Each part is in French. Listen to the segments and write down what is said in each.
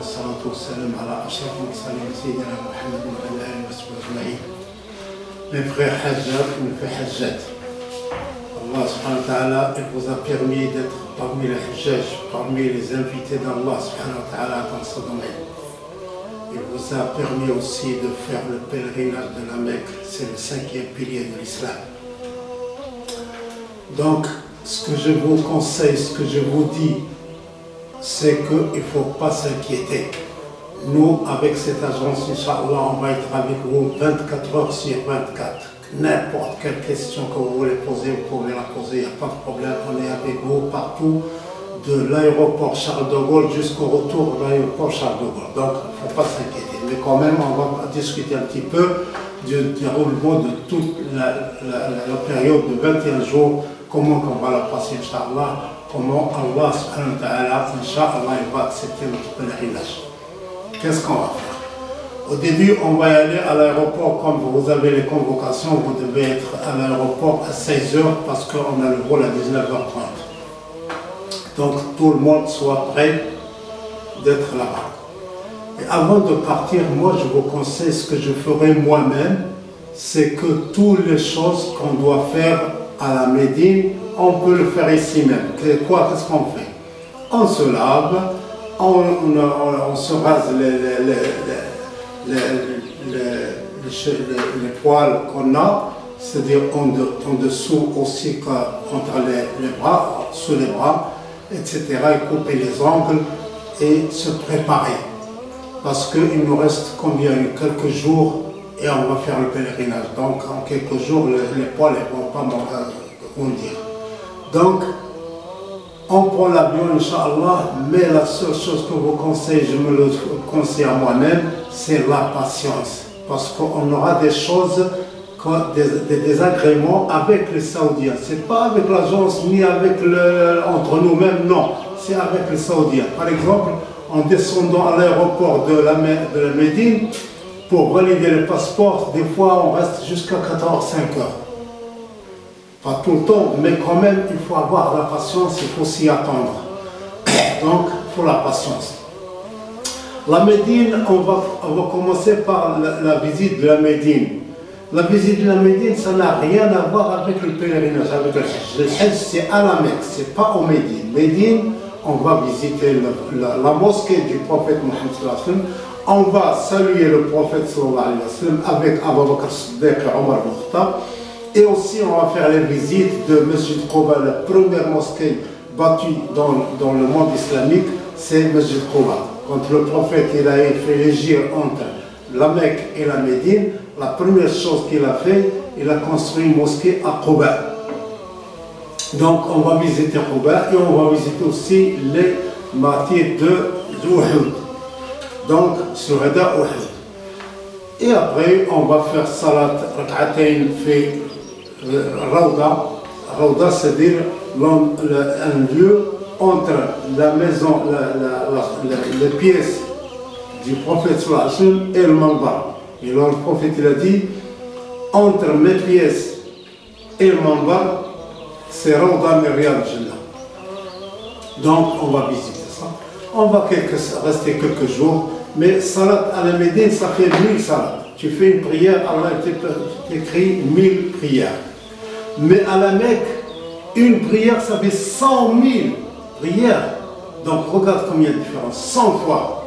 والصلاة والسلام على أشرف المرسلين سيدنا محمد وعلى آله وصحبه أجمعين. Mes frères Hajjat, mes frères Hajjat, Allah subhanahu wa ta'ala, il vous a permis d'être parmi les Hajjaj, parmi les invités d'Allah subhanahu wa ta'ala dans ce domaine. Il vous a permis aussi de faire le pèlerinage de la Mecque, c'est le 5e pilier de l'islam. Donc, ce que je vous conseille, ce que je vous dis, c'est qu'il ne faut pas s'inquiéter. Nous, avec cette agence, Inch'Allah, on va être avec vous 24 heures sur 24. N'importe quelle question que vous voulez poser, vous pouvez la poser, il n'y a pas de problème. On est avec vous partout, de l'aéroport Charles de Gaulle jusqu'au retour de l'aéroport Charles de Gaulle. Donc, il ne faut pas s'inquiéter. Mais quand même, on va discuter un petit peu du déroulement de toute la période de 21 jours, comment on va la passer, Inch'Allah, comment Allah, subhanahu wa ta'ala, Inch'Allah, il va accepter notre pèlerinage. Qu'est-ce qu'on va faire? Au début, on va y aller à l'aéroport, comme vous avez les convocations, vous devez être à l'aéroport à 16h parce qu'on a le vol à 19h30. Donc tout le monde soit prêt d'être là-bas. Et avant de partir, moi je vous conseille ce que je ferai moi-même, c'est que toutes les choses qu'on doit faire à la Médine, on peut le faire ici même. Qu'est-ce qu'on fait? On se lave, on se rase les poils qu'on a, c'est-à-dire en dessous aussi contre les bras, sous les bras, etc. Et couper les ongles et se préparer. Parce qu'il nous reste combien? Quelques jours et on va faire le pèlerinage. Donc en quelques jours, les poils ne vont pas grandir. Donc, on prend l'avion, Inch'Allah, mais la seule chose que je vous conseille, je me le conseille à moi-même, c'est la patience. Parce qu'on aura des choses, des désagréments avec les Saoudiens. Ce n'est pas avec l'agence ni avec entre nous-mêmes, non. C'est avec les Saoudiens. Par exemple, en descendant à l'aéroport de la Médine, pour valider le passeport, des fois on reste jusqu'à 4h-5h. Pas tout le temps, mais quand même, il faut avoir la patience, il faut s'y attendre. Donc, il faut la patience. La Médine, on va commencer par la visite de la Médine. La visite de la Médine, ça n'a rien à voir avec le pèlerinage, avec le Hajj. Le Hajj, c'est à la Mecque, c'est pas au Médine. Médine, on va visiter la mosquée du prophète Mohammed sallallahu alayhi wa sallam. On va saluer le prophète sallallahu alayhi wa sallam avec Abu Bakr as-Siddiq et Omar ibn Khattab. Et aussi, on va faire les visites de Masjid Quba, la première mosquée bâtie dans le monde islamique, c'est Masjid Quba. Quand le prophète il a fait l'hégire entre la Mecque et la Médine, la première chose qu'il a fait, il a construit une mosquée à Quba. Donc, on va visiter Quba et on va visiter aussi les martyrs de Uhud. Donc, Shuhada Uhud. Et après, on va faire Salat Rak'atayn fi Rawda, c'est-à-dire un lieu entre la maison, les pièces du prophète sallallahu alayhi wa sallam et le mambar. Et alors le prophète il a dit, entre mes pièces et le mambar, c'est Rawda min Riyad al-Jannah. Donc on va visiter ça. On va rester quelques jours, mais Salat à la Médine, ça fait 1000 salats. Tu fais une prière, Allah t'écrit 1000 prières. Mais à la Mecque, une prière, ça fait 100 000 prières. Donc regarde combien de différence, 100 fois.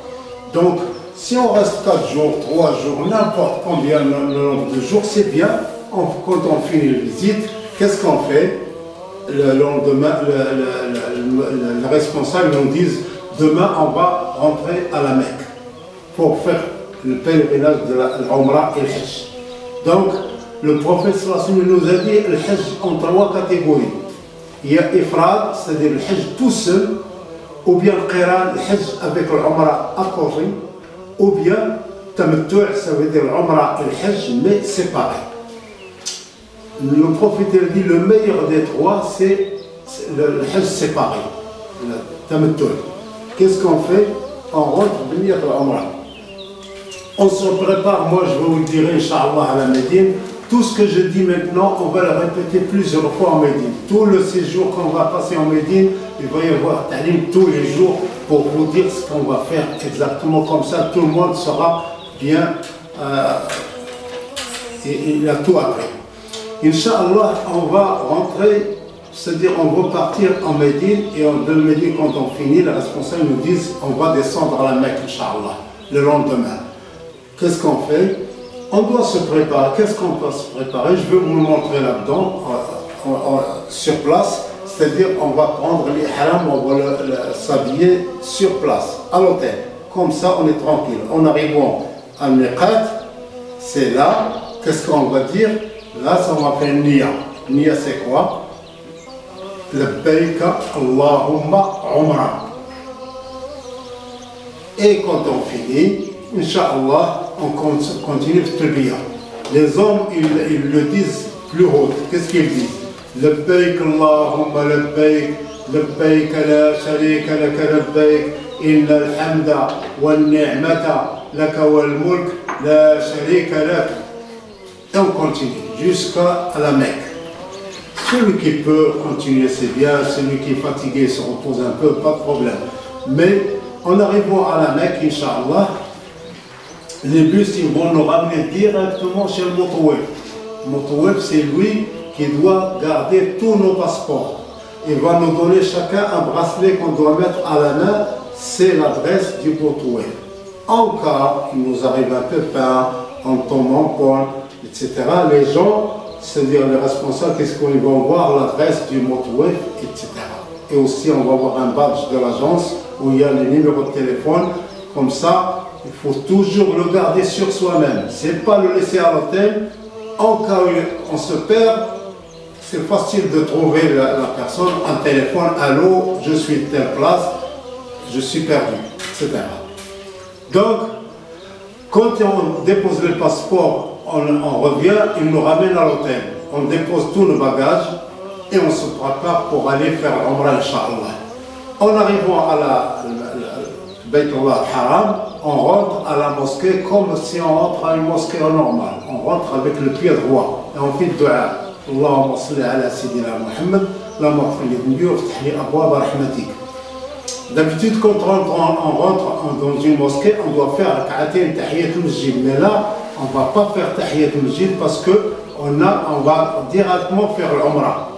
Donc si on reste 4 jours, 3 jours, n'importe combien le nombre de jours, c'est bien. Quand on finit la visite, qu'est-ce qu'on fait? Le lendemain, le responsable nous dit, demain on va rentrer à la Mecque pour faire le pèlerinage de l'Umrah et le Hajj. Donc, le prophète sallallahu alayhi wa sallam nous a dit le Hajj en 3 catégories. Il y a Ifrad, c'est-à-dire le Hajj tout seul, ou bien Qiran, le Hajj avec l'Umrah à côté, ou bien Tamattu', ça veut dire l'Umrah et le Hajj, mais séparés. Le prophète a dit le meilleur des trois, c'est le Hajj séparé, le Tamattu'. Qu'est-ce qu'on fait? On rentre venir l'Umrah. On se prépare, moi je vais vous le dire, Inch'Allah, à la Médine. Tout ce que je dis maintenant, on va le répéter plusieurs fois en Médine. Tout le séjour qu'on va passer en Médine, il va y avoir ta'lim tous les jours pour vous dire ce qu'on va faire exactement, comme ça tout le monde sera bien, il a tout appris. Inch'Allah, on va rentrer, c'est-à-dire on va partir en Médine, et de Médine, quand on finit, les responsables nous disent on va descendre à la Mecque, Inch'Allah, le lendemain. Qu'est-ce qu'on fait? On doit se préparer. Qu'est-ce qu'on doit se préparer? Je vais vous le montrer là-dedans, sur place. C'est-à-dire, on va prendre les haram, on va s'habiller sur place, à l'hôtel. Comme ça, on est tranquille. En arrivant à Miqat, c'est là, qu'est-ce qu'on va dire? Là, ça va faire Niya. Niya, c'est quoi? Labbaika Allahumma Umrah. Et quand on finit, Inch'Allah, on continue le talbiya. Les hommes, ils le disent plus haut. Qu'est-ce qu'ils disent? Labbaik Allahumma labbaik, labbaik la sharika laka labbaik, inna al-hamda wal-ni'mata laka wal-mulk la sharika lak. Et on continue jusqu'à la Mecque. Celui qui peut continuer, c'est bien. Celui qui est fatigué se repose un peu, pas de problème. Mais en arrivant à la Mecque, Inch'Allah, les bus ils vont nous ramener directement chez le Motoweb. Le Motoweb, c'est lui qui doit garder tous nos passeports. Il va nous donner chacun un bracelet qu'on doit mettre à la main, c'est l'adresse du Motoweb. En cas, il nous arrive un pépin, on tombe en panne, etc. Les gens, c'est-à-dire les responsables, qu'est-ce qu'ils vont voir? L'adresse du Motoweb, etc. Et aussi, on va voir un badge de l'agence où il y a les numéros de téléphone. Comme ça, il faut toujours le garder sur soi-même. C'est pas le laisser à l'hôtel. En cas où on se perd, c'est facile de trouver la personne, un téléphone, allô, je suis de telle place, je suis perdu, etc. Donc, quand on dépose le passeport, on revient, il nous ramène à l'hôtel. On dépose tous nos bagages et on se prépare pour aller faire l'Umrah, Inch'Allah. En arrivant à la Bayt Allah al-Haram, on rentre à la mosquée comme si on rentre à une mosquée normale. On rentre avec le pied droit et on fait le dua. Allahumma salli ala Sayyidina Muhammad, Allahumma ighfir li dhanbi wa ftah li abwaba rahmatik. D'habitude, quand on rentre dans une mosquée, on doit faire rak'atayn tahiyat al-masjid. Mais là, on ne va pas faire tahiyat al-masjid parce qu'on va directement faire l'Umrah.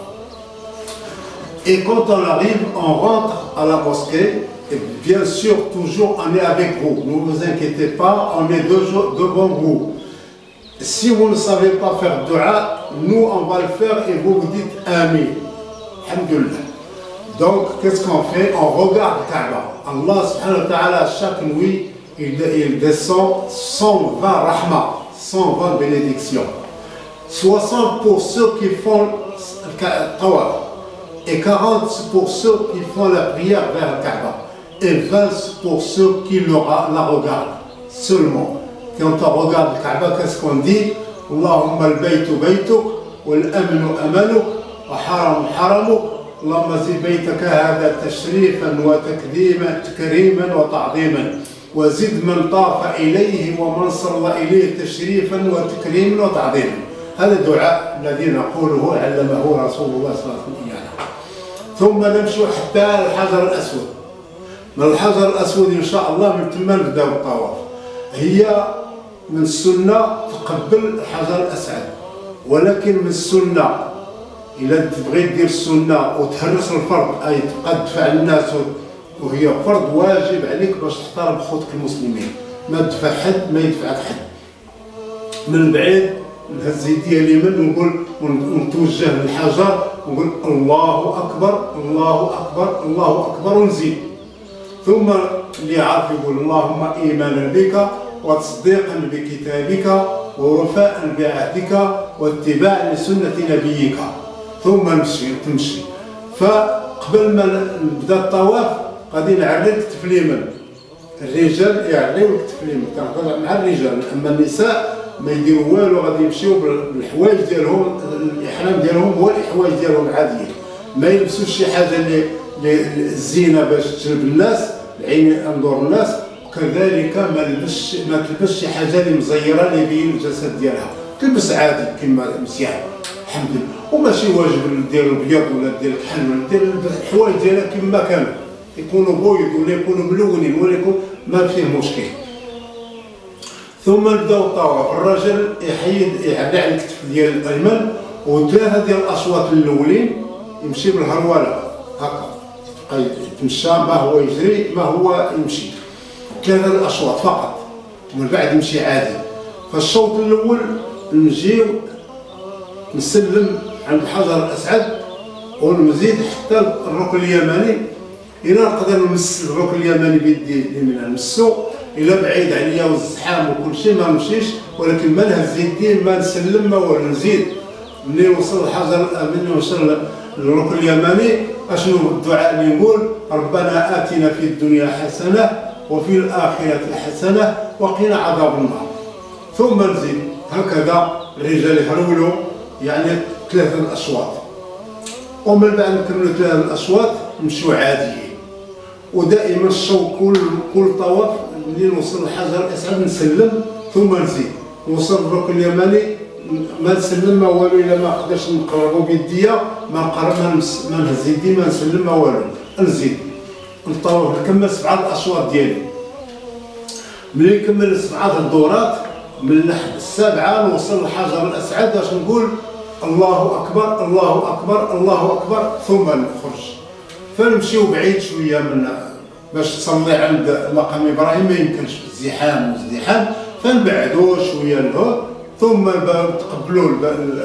Et quand on arrive, on rentre à la mosquée. Et bien sûr, toujours, on est avec vous. Ne vous inquiétez pas, on est devant vous. Si vous ne savez pas faire dua, nous, on va le faire et vous vous dites Amin. Alhamdulillah. Donc, qu'est-ce qu'on fait? On regarde Kaaba. Allah subhanahu wa ta'ala, chaque nuit, il descend 120 rahma, 120 bénédictions. 60 pour ceux qui font le tawaf et 40 pour ceux qui font la prière vers le Kaaba. Et 20 pour ceux qui la regardent seulement. Quand on regarde le Kaaba, qu'est-ce qu'on dit? Allahumma al-baytu baytuk, wal-amnu amanuk, wa haram haramuk, Allahumma zi baytaka hada tashrifan wa takriman wa ta'ziman, wa zid man tafa ilayhi wa man salla ilayhi tashrifan wa takriman wa ta'ziman. هذا الدعاء الذي نقوله علمه رسول الله صلى الله عليه وسلم. ثم نمشي حتى الحجر الأسود. من الحجر الأسود إن شاء الله من ثم نبدأ الطواف. هي من السنة تقبل الحجر الأسود، ولكن من السنة إذا تبغي دير السنة وتهرس الفرض أي تدفع الناس وهي فرض واجب عليك باش تحترم خوتك المسلمين. ما تدفع حد، ما يدفعك حد. من بعيد نهز يدي اليمين ونتوجه للحجر ونقول الله أكبر الله أكبر الله أكبر ونزيد. ثم اللي يعرف يقول اللهم إيمانا بك وتصديقا بكتابك ووفاء بعهدك واتباعا لسنة نبيك. ثم تمشي. فقبل ما نبدا الطواف غادي نعري الكتف اليمين. الرجال يعريو الكتف اليمين كنهضر مع الرجال، اما النساء ما يديروا والو، غادي يمشيو بالحوايج ديالهم، الاحرام ديالهم هو الحوايج ديالهم العاديين، ما يلبسوش شي حاجه اللي الزينه باش تجلب الناس العين انظر الناس، وكذلك ما تلبسش شي حاجه اللي مزيره اللي يبين الجسد ديالها، تلبس عادي كما مزيان الحمد لله، وماشي واجب دير الابيض ولا دير الكحل ولا دير الحوايج ديالها كما كانوا يكونوا بويض ولا يكونوا ملونين ولا يكون ما فيه مشكل. ثم نبداو الطواف، الراجل يعلى على الكتف ديال الايمن، وثلاثه ديال الاشواط الاولين يمشي بالهروله هكا، يتمشى ما هو يجري ما هو يمشي، ثلاثه الاشواط فقط، ومن بعد يمشي عادي. فالشوط الاول نجيو نسلم عند الحجر الاسعد ونزيد حتى الركن اليماني، الى نقدر نمس الركن اليماني بيدي اليمين نمسو، الى بعيد عليا والزحام وكل شيء ما نمشيش، ولكن ما نهز يدي ما نسلم ما ولا نزيد. منين نوصل الحجر منين نوصل للركن اليماني اشنو الدعاء اللي نقول؟ ربنا آتنا في الدنيا حسنه وفي الاخره حسنه وقنا عذاب النار. ثم نزيد هكذا الرجال يهرولوا يعني ثلاثه الاشواط، ومن بعد نكملوا ثلاثه الاشواط نمشيو عاديين. ودائما الشوط كل طواف ملي نوصل للحجر الاسعد نسلم ثم نزيد، نوصل للركن اليماني ما نسلم ما والو، الا ما قدرش نقربو بيديا ما نقرب ما نهز يدي ما نسلم ما والو، نزيد نطوف نكمل 7 الاشواط ديالي. ملي نكمل 7 الدورات من السابعه نوصل للحجر الاسعد باش نقول الله اكبر الله اكبر الله اكبر ثم نخرج. فنمشيو بعيد شويه من باش تصلي عند مقام ابراهيم ما يمكنش الزحام والازدحام، فنبعدو شويه له، ثم تقبلوا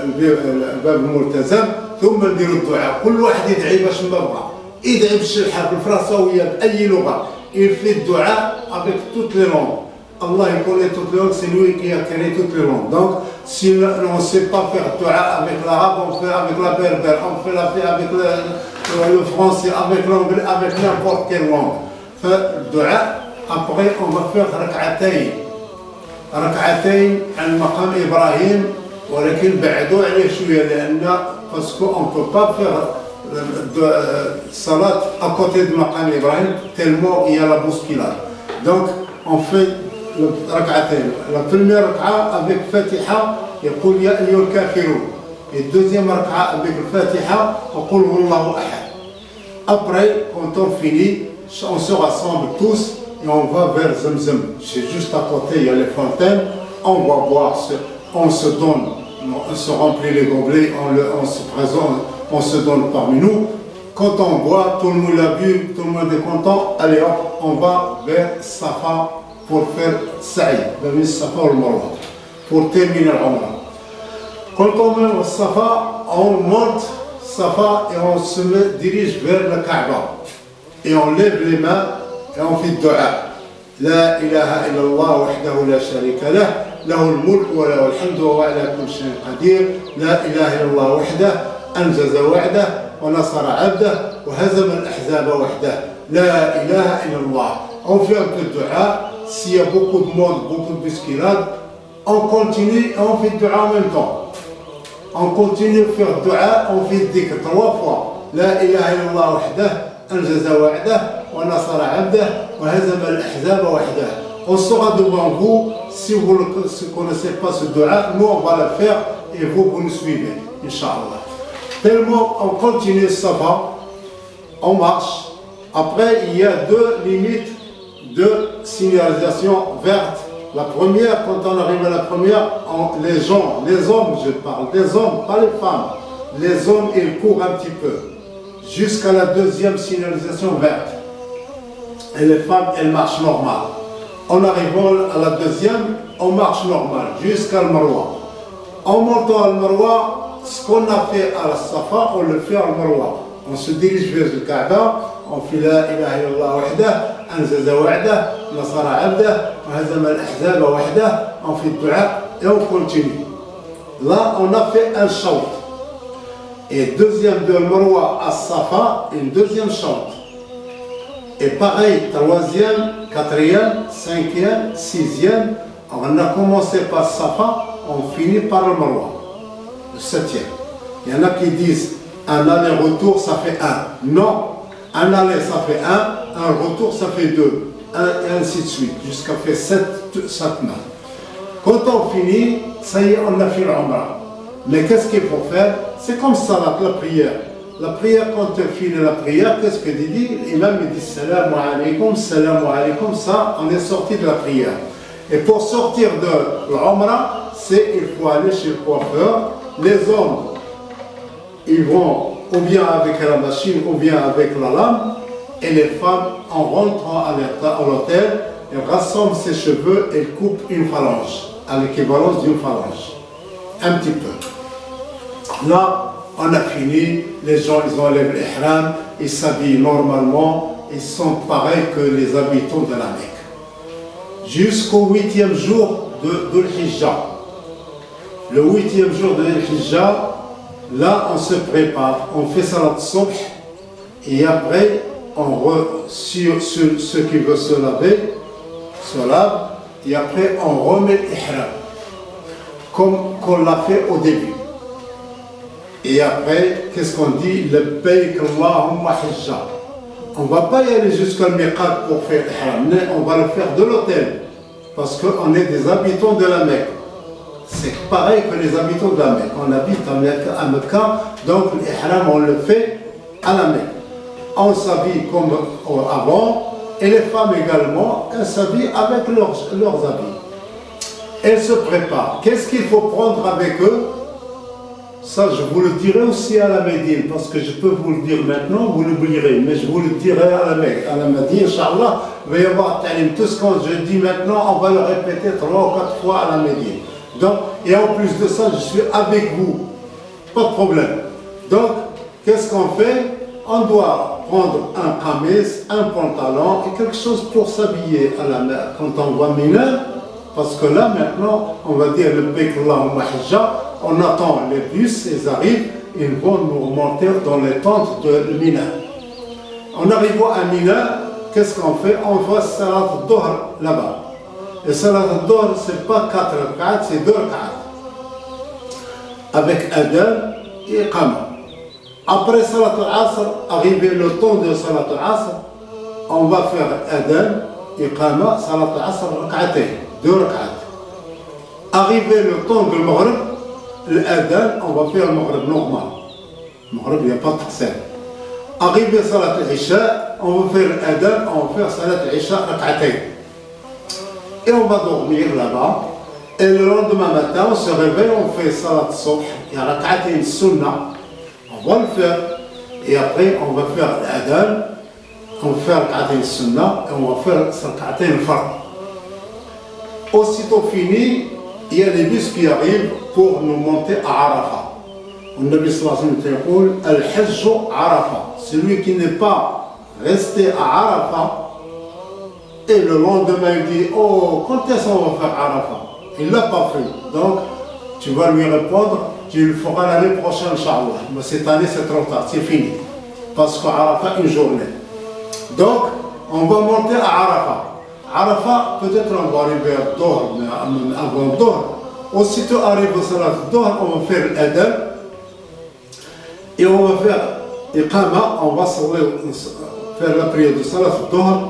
الباب الملتزم، ثم نديروا الدعاء. كل واحد يدعي باش ما بغى، يدعي بالشلحه بالفرنساويه باي لغه، يلفي الدعاء avec toutes les langues. Allah il connaît toutes les langues, c'est lui qui a créé toutes les langues. Donc si on ne sait pas faire dua avec l'arabe, on fait avec la berbère, on fait avec le français, avec l'anglais, avec n'importe quelle langue. فالدعاء après on va faire ركعتين عن مقام ابراهيم، ولكن بعدوا عليه شويه لان باسكو اون بو با فيغ الصلاه اكوتي دو مقام ابراهيم تيلمون il y a la bousculade. Donc on fait ركعتين. La première ركعه avec فاتحه يقول يا ايها الكافرون، et deuxième ركعه avec الفاتحه يقول هو الله احد. Après quand on finit on se rassemble tous et on va vers Zamzam. C'est juste à côté, il y a les fontaines, on va boire, on se donne, on se remplit les gobelets, on se présente, on se donne parmi nous. Quand on boit, tout le monde a bu, tout le monde est content, allez hop, on va vers Safa pour faire Saï, vers Safa ou Marwa, pour terminer l'Umrah. Quand on met au Safa, on monte Safa et on se dirige vers le Kaaba. Et on lève les mains et on fait الدعاء. لا إله إلا الله وحده لا شريك له، له الملك وله الحمد وهو على كل شيء قدير. لا إله إلا الله وحده أنجز وعده ونصر عبده وهزم الأحزاب وحده. لا إله إلا الله. On fait un peu de dua. S'il y a beaucoup de monde, beaucoup de bousculade, on continue et on fait le dua en même temps. On continue à faire le dua, on fait le dhikr 3 fois. لا إله إلا الله وحده أنجز وعده ونصر عبده وهزم الأحزاب وحده. On sera devant vous. Si vous ne connaissez pas ce dua, nous on va le faire et vous nous suivez, Inch'Allah. Tellement on continue ça va, on marche. Après il y a 2 limites de signalisation verte. La première, quand on arrive à la première, les hommes, je parle des hommes, pas les femmes. Les hommes ils courent un petit peu jusqu'à la 2e signalisation verte. Et les femmes, elles marchent normal. En arrivant à la 2e, on marche normal jusqu'à Marwa. En montant à Marwa, ce qu'on a fait à la Safa, on le fait à Marwa. On se dirige vers le Kaaba, on fait la ilaha illallah wahdah, anjaza wa'dah, nasara abdah, hazama al-ahzaba wahdah, on fait le dua et on continue. Là, on a fait un shout. Et deuxième de Marwa à Safa, une deuxième shout. Et pareil, 3e, 4e, 5e, 6e, on a commencé par Safa, on finit par le Marwa, le 7e. Il y en a qui disent un aller-retour ça fait 1. Non, un aller ça fait 1, un retour ça fait 2, et ainsi de suite, jusqu'à faire 7 mains. Quand on finit, ça y est, on a fait l'Umrah. Mais qu'est-ce qu'il faut faire? C'est comme ça la prière. la prière, quand tu finis la prière, qu'est-ce que tu dis? L'imam dit salam alaykum, ça, on est sorti de la prière. Et pour sortir de l'Umrah, il faut aller chez le coiffeur. Les hommes, ils vont ou bien avec la machine ou bien avec la lame. Et les femmes, en rentrant à l'hôtel, elles rassemblent ses cheveux et coupent une phalange, à l'équivalence d'une phalange. Un petit peu. Là, on a fini, les gens, ils enlèvent l'ihram, ils s'habillent normalement, ils sont pareils que les habitants de la Mecque. Jusqu'au 8e jour de l'Hijjah. Le 8e jour de l'Hijjah, là, on se prépare, on fait salat subh, et après, ceux qui veulent se laver, se lavent, et après, on remet l'ihram, comme on l'a fait au début. Et après, qu'est-ce qu'on dit? Labbayk Allahumma hijja. On ne va pas y aller jusqu'à Miqat pour faire l'ihram, mais on va le faire de l'hôtel, parce qu'on est des habitants de la Mecque. C'est pareil que les habitants de la Mecque. On habite à Mecca, donc l'ihram, on le fait à la Mecque. On s'habille comme avant, et les femmes également, elles s'habillent avec leurs habits. Elles se préparent. Qu'est-ce qu'il faut prendre avec eux? Ça, je vous le dirai aussi à la Médine, parce que je peux vous le dire maintenant, vous l'oublierez, mais je vous le dirai à la Mecque, à la Médine, Inch'Allah, il va y avoir tout ce que je dis maintenant, on va le répéter 3 ou 4 fois à la Médine. Donc, et en plus de ça, je suis avec vous, pas de problème. Donc, qu'est-ce qu'on fait? On doit prendre un kamis, un pantalon et quelque chose pour s'habiller à la mer quand on va Mina, parce que là maintenant, on va dire le Labbayk Allahumma hijja. On attend les bus, ils arrivent, ils vont nous remonter dans les tentes de Mina. En arrivant à Mina, qu'est-ce qu'on fait? On va Salat al-Dohr là-bas. Et Salat al-Dohr, ce n'est pas 4 rak'at, c'est 2 rak'at. Avec Adhan et Iqama. Après Salat al-Asr, arrivé le temps de Salat al-Asr, on va faire Adhan, Iqama, Salat al-Asr, rak'atayn, 2 rak'at. Arrivé le temps de Maghrib, l'Adhan, on va faire le Maghrib normal. Le Maghrib, il n'y a pas de taqsim. Arrivé Salat al-Isha, on va faire l'Adhan, on va faire Salat al-Isha rak'atayn. Et on va dormir là-bas. Et le lendemain matin, on se réveille, on fait Salat al-Subh, il y a rak'atayn sunnah. On va le faire. Et après, on va faire l'Adhan, on va faire rak'atayn sunnah, et on va faire rak'atayn al-Fard. Aussitôt fini, il y a les bus qui arrivent pour nous monter à Arafat. Le Nabi sallallahu alayhi wa sallam dit Al-Hajj Arafat. Celui qui n'est pas resté à Arafat, et le lendemain il dit oh, quand est-ce qu'on va faire Arafat? Il ne l'a pas fait. Donc, tu vas lui répondre tu le feras l'année prochaine, Inch'Allah. Mais cette année, c'est trop tard, c'est fini. Parce qu'Arafat, une journée. Donc, on va monter à Arafat. Arafat, peut-être on va arriver à Dohr, mais avant Dohr. Aussitôt arrivé au Salat Dohr, on va faire l'Adhan. Et on va faire Iqama, on va faire la prière de Salat Dohr.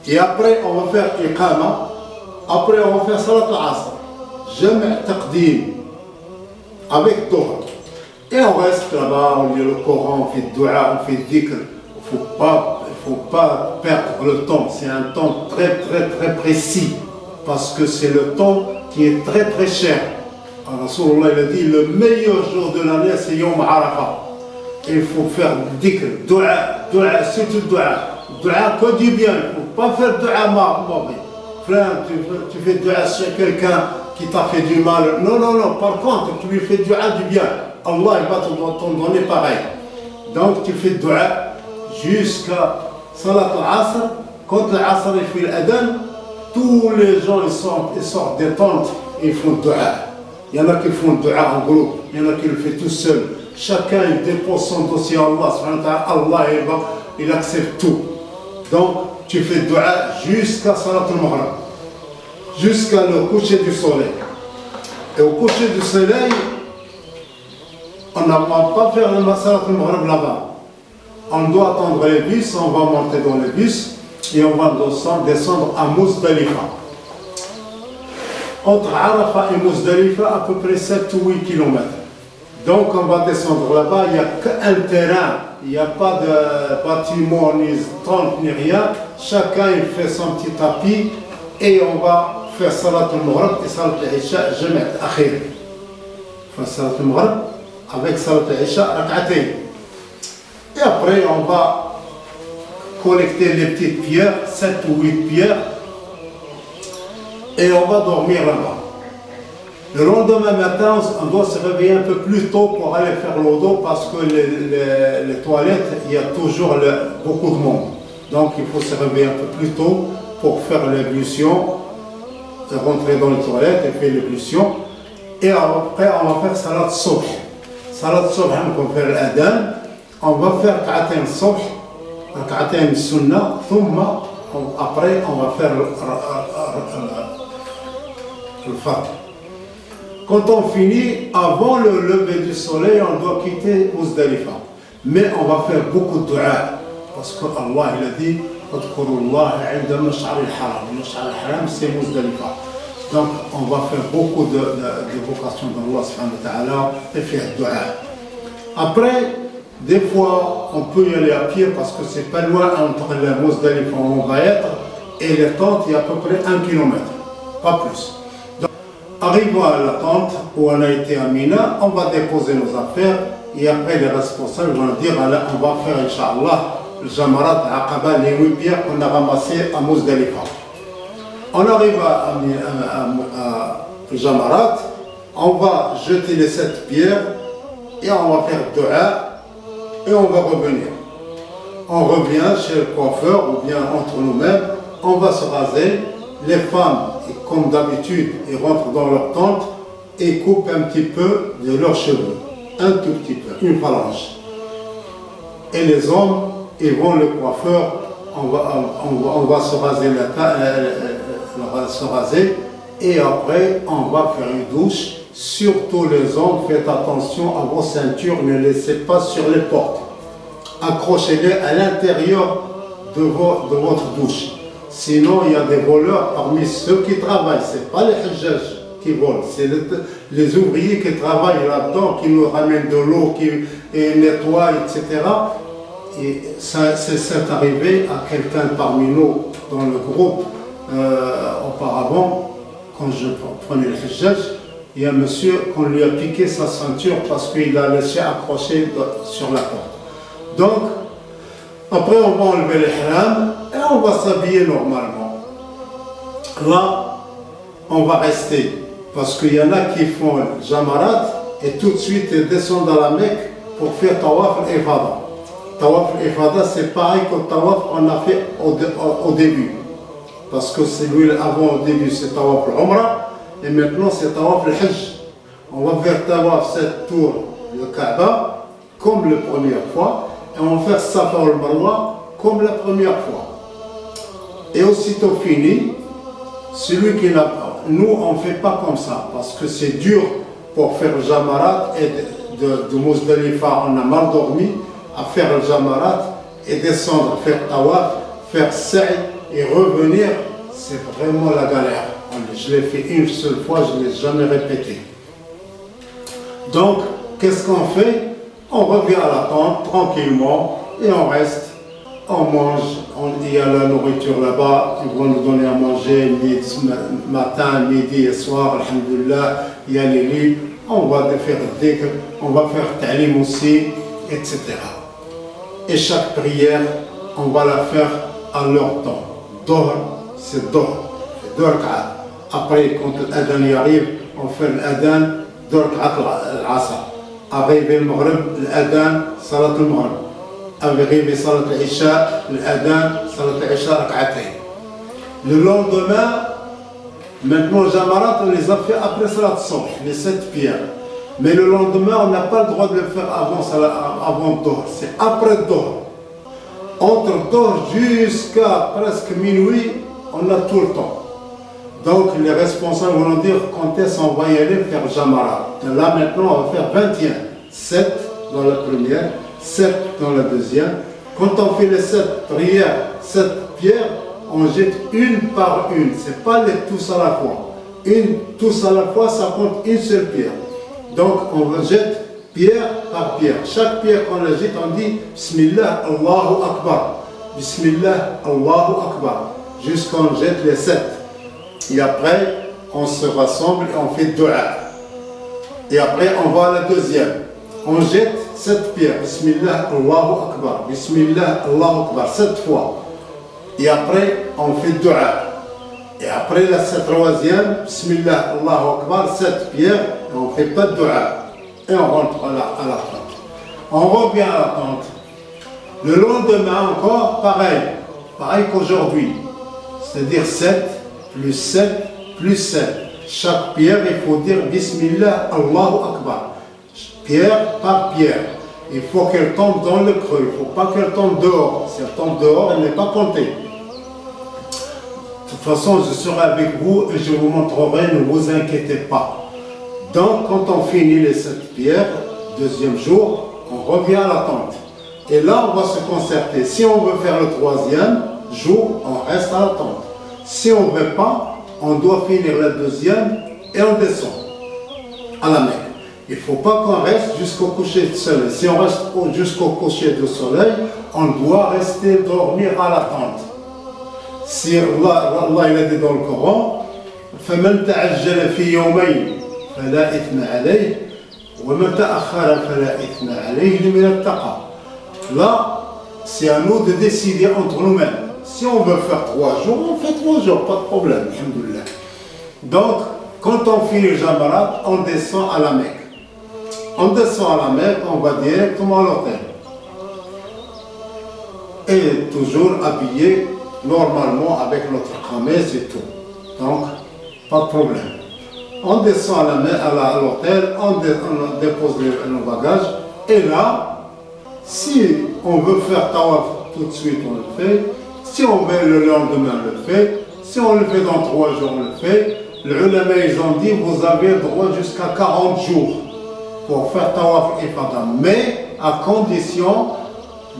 Et après, on va faire Iqama. Après, on va faire Salat al-Asr. Jam' Taqdim. Avec Dohr. Et on reste là-bas, on lit le Coran, on fait dua, on fait dhikr. Il ne faut pas perdre le temps. C'est un temps très précis. Parce que c'est le temps qui est très cher. Rasulullah il a dit le meilleur jour de l'année c'est Yom Arafat. Il faut faire dhikr, dua, surtout dua que du bien. Il ne faut pas faire dua mauvais. Frère, tu fais dua sur quelqu'un qui t'a fait du mal. Non. Par contre, tu lui fais dua du bien. Allah il va t'en donner pareil. Donc tu fais dua jusqu'à Salat al-Asr. Quand l'Asr il fait l'Adhan, tous les gens ils sortent des tentes et ils font dua. Il y en a qui font dua en groupe, il y en a qui le font tout seul. Chacun il dépose son dossier à Allah. Allah il accepte tout. Donc tu fais dua jusqu'à Salat al-Maghrib, jusqu'à le coucher du soleil. Et au coucher du soleil, on ne va pas faire le Salat al-Maghrib là-bas. On doit attendre les bus, on va monter dans les bus et on va descendre à Muzdalifa. Entre Arafat et Muzdalifa, à peu près 7 ou 8 km. Donc on va descendre là-bas, il n'y a qu'un terrain, il n'y a pas de bâtiment, ni tente, ni rien. Chacun il fait son petit tapis et on va faire Salat al-Maghrib et Salat al-Isha, Jamaat Akhir. On fait Salat al-Maghrib avec Salat al-Isha, Rak'atayn. Et après on va collecter les petites pierres, 7 ou 8 pierres, et on va dormir là-bas. Le lendemain matin, on doit se réveiller un peu plus tôt pour aller faire l'odo parce que les toilettes, il y a toujours beaucoup de monde. Donc il faut se réveiller un peu plus tôt pour faire l'ébullition, rentrer dans les toilettes et faire l'ébullition. Et après, on va faire Salat Subh. Salat Subh, on va faire l'adhan. On va faire Rak'atayn Subh, Rak'atayn Sunnah, après on va faire le Fajr. Quand on finit, avant le lever du soleil, on doit quitter Muzdalifa. Mais on va faire beaucoup de dua. Parce qu'Allah il a dit Adhkurullah 'inda mash'ar al-haram. Mash'ar al-haram, c'est Muzdalifa. Donc on va faire beaucoup de vocations d'Allah subhanahu wa ta'ala et faire dua. Après, des fois, on peut y aller à pied parce que c'est pas loin entre la Muzdalifa où on va être et les tentes, il y a à peu près 1 kilomètre, pas plus. Arrivons à la tente où on a été à Mina, on va déposer nos affaires et après les responsables vont dire on va faire Inch'Allah le Jamarat Aqaba, les 8 pierres qu'on a ramassées à Muzdalifa. On arrive à Jamarat, on va jeter les 7 pierres et on va faire dua et on va revenir. On revient chez le coiffeur ou bien entre nous-mêmes, on va se raser. Les femmes, comme d'habitude, ils rentrent dans leur tente et coupent un petit peu de leurs cheveux, un tout petit peu, une phalange. Et les hommes, ils vont le coiffeur, on va se raser se raser et après on va faire une douche. Surtout les hommes, faites attention à vos ceintures, ne laissez pas sur les portes. Accrochez-les à l'intérieur de votre douche. Sinon, il y a des voleurs parmi ceux qui travaillent. Ce n'est pas les hajjaj qui volent, c'est les ouvriers qui travaillent là-dedans, qui nous ramènent de l'eau, qui nettoient, etc. Et c'est arrivé à quelqu'un parmi nous dans le groupe auparavant, quand je prenais le hajjaj, il y a un monsieur qu'on lui a piqué sa ceinture parce qu'il a laissé accrocher sur la porte. Donc, après on va enlever l'ihram et on va s'habiller normalement. Là, on va rester parce qu'il y en a qui font Jamarat et tout de suite ils descendent à la Mecque pour faire Tawaf al-Ifada. Tawaf al-Ifada, c'est pareil qu'au Tawaf qu'on a fait au début. Parce que celui avant au début c'est Tawaf al-Umrah et maintenant c'est Tawaf al-Hajj. On va faire Tawaf 7 tours de Kaaba comme la première fois. Et on va faire Safa al-Marwa comme la première fois. Et aussitôt fini, celui qui n'a pas, nous on ne fait pas comme ça, parce que c'est dur pour faire le Jamarat et de Muzdalifa, on a mal dormi, à faire le Jamarat et descendre, faire Tawaf, faire Sa'i et revenir, c'est vraiment la galère. Je l'ai fait une seule fois, je ne l'ai jamais répété. Donc, qu'est-ce qu'on fait? On revient à la tente tranquillement et on reste, on mange, il y a la nourriture là-bas, ils vont nous donner à manger matin, midi et soir, alhamdoulilah, il y a les lits, on va faire dhikr, on va faire ta'lim aussi, etc. Et chaque prière, on va la faire à leur temps. Dohr, c'est Dohr, c'est 2 rak'at. Après, quand l'adhan y arrive, on fait l'adhan, 2 rak'at al-asr. Arrivé le Maghrib, l'adhan, Salat al-Maghrib. Arrivé Salat al-Isha, l'adhan, Salat al-Isha, Rak'atayn. Le lendemain, maintenant le Jamarat, on les a fait après Salat Subh, les 7 pierres. Mais le lendemain, on n'a pas le droit de le faire avant Dohr, c'est après Dohr. Entre Dohr jusqu'à presque minuit, on a tout le temps. Donc les responsables vont dire quand est-ce qu'on va y aller faire Jamarat. Là maintenant on va faire 21, 7 dans la première, 7 dans la deuxième. Quand on fait les 7 prières, 7 pierres, on jette une par une. Ce n'est pas les tous à la fois. Tous à la fois, ça compte une seule pierre. Donc on jette pierre par pierre. Chaque pierre qu'on la jette, on dit Bismillah, Allahu Akbar. Bismillah, Allahu Akbar. Jusqu'on jette les 7. Et après, on se rassemble et on fait dua. Et après, on va à la deuxième. On jette 7 pierres. Bismillah, Allahu Akbar. Bismillah, Allahu Akbar. 7 fois. Et après, on fait dua. Et après la troisième, Bismillah, Allahu Akbar, 7 pierres, et on ne fait pas de dua. Et on rentre à la tente. On revient à la tente. Le lendemain encore, pareil qu'aujourd'hui. C'est-à-dire 7 plus 7 plus 7. Chaque pierre, il faut dire Bismillah, Allahu Akbar. Pierre par pierre. Il faut qu'elle tombe dans le creux. Il ne faut pas qu'elle tombe dehors. Si elle tombe dehors, elle n'est pas comptée. De toute façon, je serai avec vous et je vous montrerai, ne vous inquiétez pas. Donc, quand on finit les 7 pierres, deuxième jour, on revient à la tente. Et là, on va se concerter. Si on veut faire le troisième jour, on reste à la tente. Si on ne veut pas, on doit finir la deuxième et on descend à la Mecque. Il ne faut pas qu'on reste jusqu'au coucher du soleil. Si on reste jusqu'au coucher du soleil, on doit rester dormir à la tente. Si Allah il a dit dans le Coran, فَمَنْ تَعَجَّلَ فِي يَوْمَيْنِ فَلَا إِثْمَ عَلَيْهِ وَمَنْ تَأَخَّرَ فَلَا إِثْمَ عَلَيْهِ لِمَنِ اتَّقَى. Là, c'est à nous de décider entre nous-mêmes. Si on veut faire 3 jours, on fait 3 jours, pas de problème, alhamdoulilah. Donc, quand on finit le Jamarat, on descend à la Mecque. On descend à la Mecque, on va directement à l'hôtel. Et toujours habillé normalement avec notre khamis et tout. Donc, pas de problème. On descend à l'hôtel, on dépose nos bagages. Et là, si on veut faire tawaf tout de suite, on le fait. Si on veut le lendemain, on le fait. Si on le fait dans 3 jours, on le fait. Les ulama, ils ont dit, vous avez le droit jusqu'à 40 jours pour faire tawaf et ifada. Mais à condition,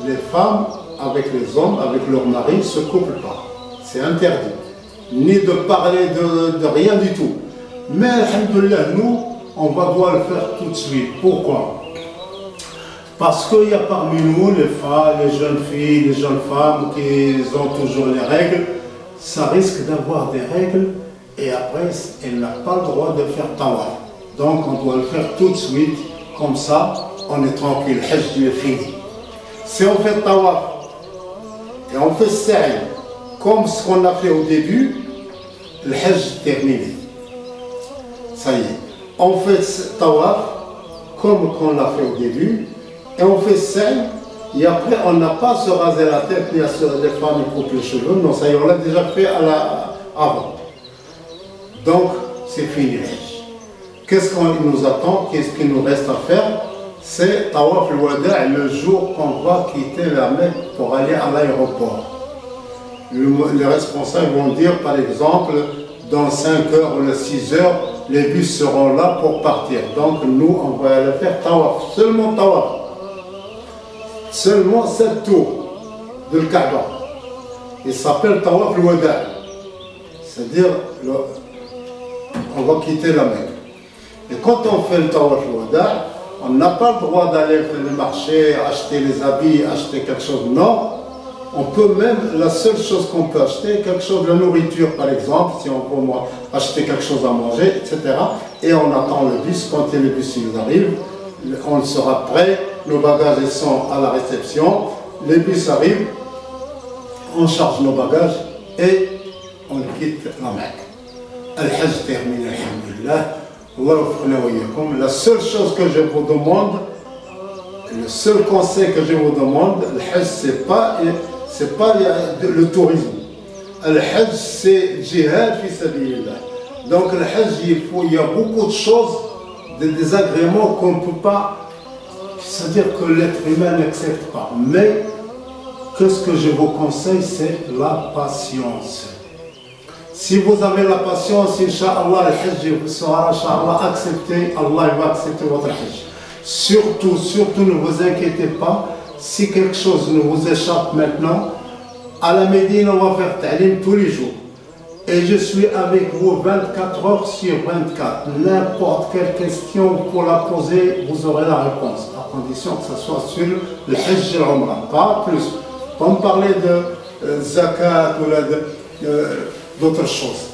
les femmes avec les hommes, avec leur mari, ne se couplent pas. C'est interdit. Ni de parler de rien du tout. Mais, alhamdoulilah, nous, on va devoir le faire tout de suite. Pourquoi? Parce qu'il y a parmi nous les femmes, les jeunes filles, les jeunes femmes qui ont toujours les règles. Ça risque d'avoir des règles et après, elle n'a pas le droit de faire tawaf. Donc, on doit le faire tout de suite. Comme ça, on est tranquille. Le hajj est fini. Si on fait tawaf, et on fait sa'i, comme ce qu'on a fait au début, le hajj terminé. Ça y est. On fait tawaf, comme qu'on l'a fait au début, et on fait sa'i, et après on n'a pas à se raser la tête, ni à les femmes qui coupent les cheveux, non, ça y est, on l'a déjà fait avant. Donc, c'est fini le hajj. Qu'est-ce qu'on nous attend? Qu'est-ce qu'il nous reste à faire? C'est Tawaf al-Wada' le jour qu'on va quitter la Mecque pour aller à l'aéroport. Les responsables vont dire par exemple, dans 5 heures ou 6 heures, les bus seront là pour partir. Donc nous, on va aller faire Tawaf, seulement Tawaf. Seulement 7 tours de Kaaba. Il s'appelle Tawaf al-Wada'. C'est-à-dire, on va quitter la Mecque. Et quand on fait le Tawaf al-Wada', on n'a pas le droit d'aller faire le marché, acheter les habits, acheter quelque chose. Non, on peut même, la seule chose qu'on peut acheter, quelque chose de la nourriture par exemple, si on peut acheter quelque chose à manger, etc. Et on attend le bus, quand le bus il arrive, on sera prêt, nos bagages ils sont à la réception, les bus arrivent, on charge nos bagages et on quitte la Mecque. Al-Hajj termine, alhamdulillah. La seule chose que je vous demande, le seul conseil que je vous demande, le Hajj, c'est pas le tourisme. Le Hajj, c'est jihad fi sabilillah. Donc le Hajj, il y a beaucoup de choses, des désagréments qu'on ne peut pas, c'est-à-dire que l'être humain n'accepte pas. Mais qu'est-ce que je vous conseille, c'est la patience. Si vous avez la patience, Inch'Allah, le Hajj sera Inch'Allah accepté, Allah va accepter votre Hajj. Surtout, ne vous inquiétez pas, si quelque chose ne vous échappe maintenant, à la Médine, on va faire ta'lim tous les jours. et je suis avec vous 24 heures sur 24. N'importe quelle question pour la poser, vous aurez la réponse, à condition que ce soit sur le Hajj et l'Umrah, pas plus. On parlait de zakat ou d'autres choses.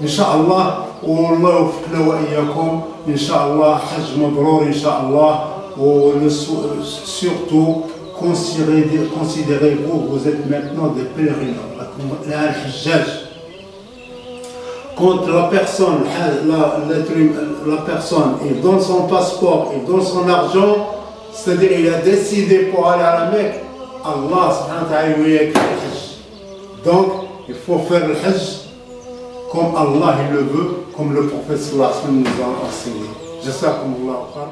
Inch'Allah, والله يوفقنا وإياكم إن شاء الله حج مبرور إن شاء الله. Surtout considérez-vous, vous êtes maintenant des pèlerins, la Hajjaj. Quand la personne, la personne, il donne son passeport, il donne son argent, c'est-à-dire il a décidé pour aller à la Mecque, Allah subhanahu wa ta'ala lui a écrit le Hajj. Donc, il faut faire le Hajj comme Allah il le veut, comme le prophète sallallahu alayhi wa sallam nous a enseigné. Jazakumullahu khairan.